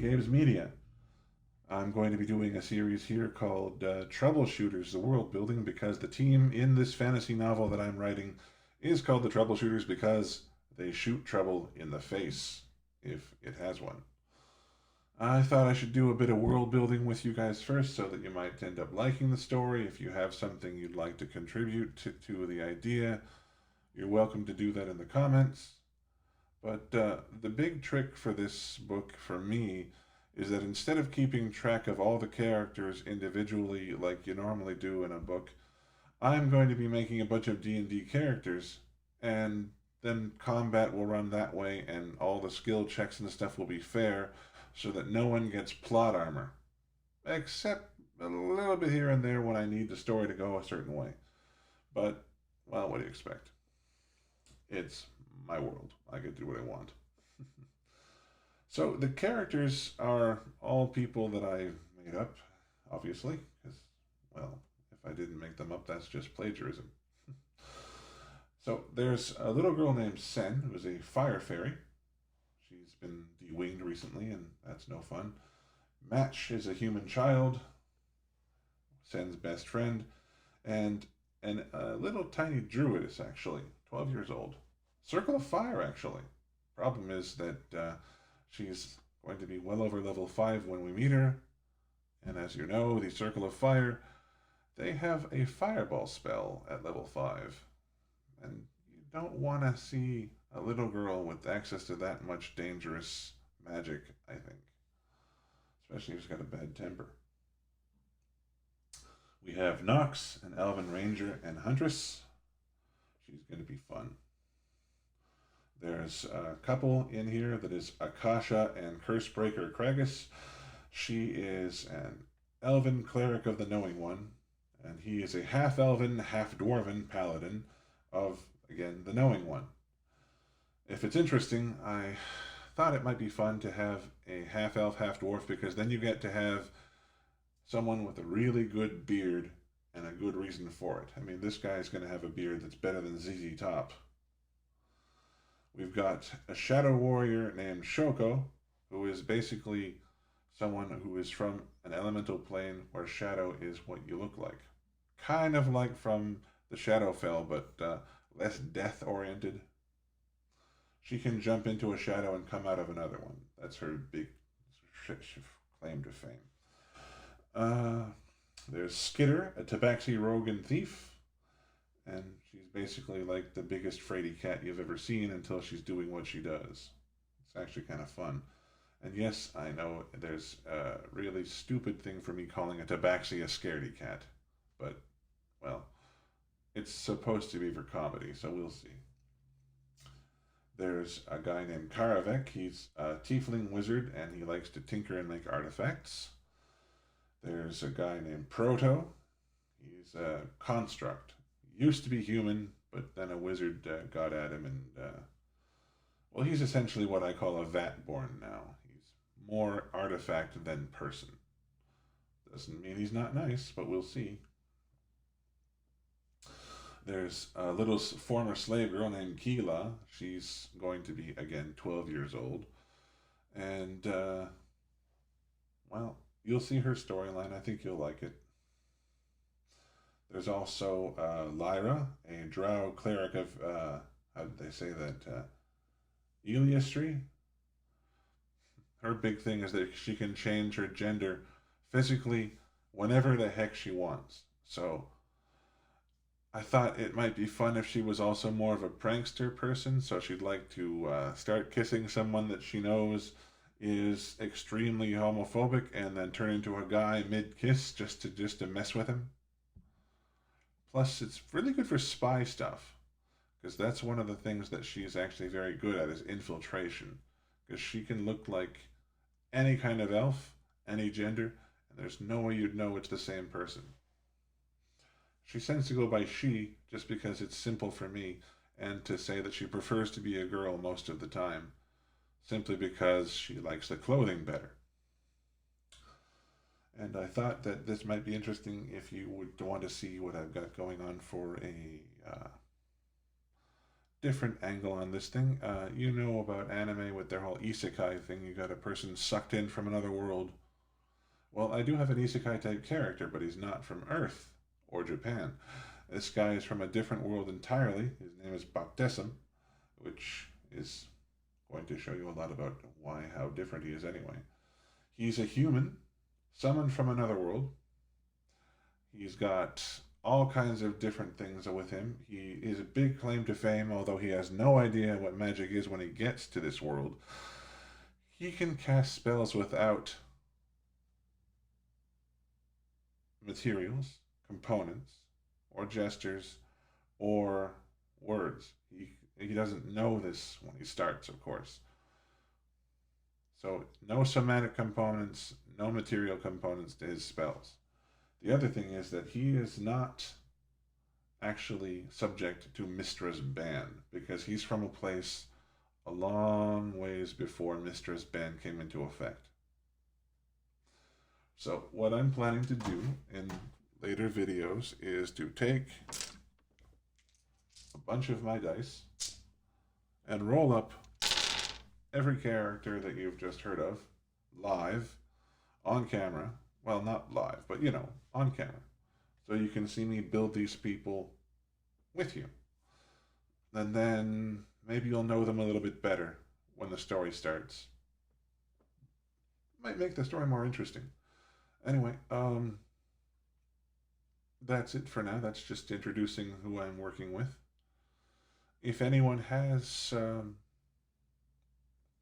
Games Media. I'm going to be doing a series here called Troubleshooters Worldbuilding because the team in this fantasy novel that I'm writing is called the Troubleshooters because they shoot trouble in the face, if it has one. I thought I should do a bit of world building with you guys first so that you might end up liking the story. If you have something you'd like to contribute to the idea, you're welcome to do that in the comments. But the big trick for this book for me is that instead of keeping track of all the characters individually like you normally do in a book, I'm going to be making a bunch of D&D characters, and then combat will run that way, and all the skill checks and stuff will be fair, so that no one gets plot armor, except a little bit here and there when I need the story to go a certain way. But, well, what do you expect? It's my world. I can do what I want. So the characters are all people that I made up, obviously, because, well, if I didn't make them up, that's just plagiarism. So there's a little girl named Sen, who is a fire fairy. She's been de-winged recently, and that's no fun. Match is a human child, Sen's best friend, and a little tiny druidess, actually, 12 years old. Circle of Fire, actually. Problem is that she's going to be well over level 5 when we meet her, and as you know, the Circle of Fire, they have a fireball spell at level 5, and you don't want to see a little girl with access to that much dangerous magic, I think. Especially if she's got a bad temper. We have Nox, an elven ranger and huntress. She's going to be fun. There's a couple in here that is Akasha and Cursebreaker Kragus. She is an elven cleric of the Knowing One, and he is a half elven, half dwarven paladin of, again, the Knowing One. If it's interesting, I thought it might be fun to have a half elf, half dwarf, because then you get to have someone with a really good beard and a good reason for it. I mean, this guy's going to have a beard that's better than ZZ Top. We've got a shadow warrior named Shoko, who is basically someone who is from an elemental plane where shadow is what you look like. Kind of like from the Shadowfell, but less death-oriented. She can jump into a shadow and come out of another one. That's her big claim to fame. There's Skitter, a tabaxi rogue and thief. And she's basically like the biggest fraidy cat you've ever seen until she's doing what she does. It's actually kind of fun. And yes, I know there's a really stupid thing for me calling a tabaxi a scaredy cat. But, well, it's supposed to be for comedy, so we'll see. There's a guy named Karavek. He's a tiefling wizard, and he likes to tinker and make artifacts. There's a guy named Proto. He's a construct. Used to be human, but then a wizard got at him, and well, he's essentially what I call a vatborn now. He's more artifact than person. Doesn't mean he's not nice, but we'll see. There's a little former slave girl named Keela. She's going to be, again, 12 years old. And, well, you'll see her storyline. I think you'll like it. There's also Lyra, a drow cleric of, how did they say that? Eliastry? Her big thing is that she can change her gender physically whenever the heck she wants. So I thought it might be fun if she was also more of a prankster person, so she'd like to start kissing someone that she knows is extremely homophobic and then turn into a guy mid-kiss just to mess with him. Plus, it's really good for spy stuff, because that's one of the things that she's actually very good at is infiltration, because she can look like any kind of elf, any gender, and there's no way you'd know it's the same person. She tends to go by she just because it's simple for me, and to say that she prefers to be a girl most of the time, simply because she likes the clothing better. And I thought that this might be interesting if you would want to see what I've got going on for a different angle on this thing. You know about anime with their whole isekai thing. You got a person sucked in from another world. Well, I do have an isekai type character, but he's not from Earth or Japan. This guy is from a different world entirely. His name is Baptism, which is going to show you a lot about how different he is anyway. He's a human, summoned from another world. He's got all kinds of different things with him. He is a big claim to fame, although he has no idea what magic is when he gets to this world. He can cast spells without materials, components, or gestures, or words. He doesn't know this when he starts, of course. So no somatic components, no material components to his spells. The other thing is that he is not actually subject to Mistra's ban because he's from a place a long ways before Mistra's ban came into effect. So what I'm planning to do in later videos is to take a bunch of my dice and roll up every character that you've just heard of live on camera. Well, not live, but on camera. So you can see me build these people with you. And then maybe you'll know them a little bit better when the story starts. Might make the story more interesting. Anyway, that's it for now. That's just introducing who I'm working with. If anyone has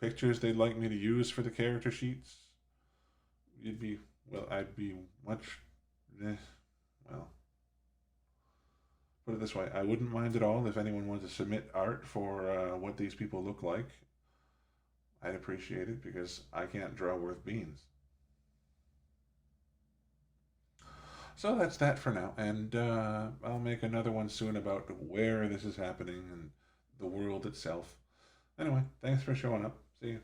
pictures they'd like me to use for the character sheets, I'd be much, well, put it this way, I wouldn't mind at all if anyone wanted to submit art for what these people look like. I'd appreciate it because I can't draw worth beans. So that's that for now, and I'll make another one soon about where this is happening and the world itself. Anyway, thanks for showing up. See you.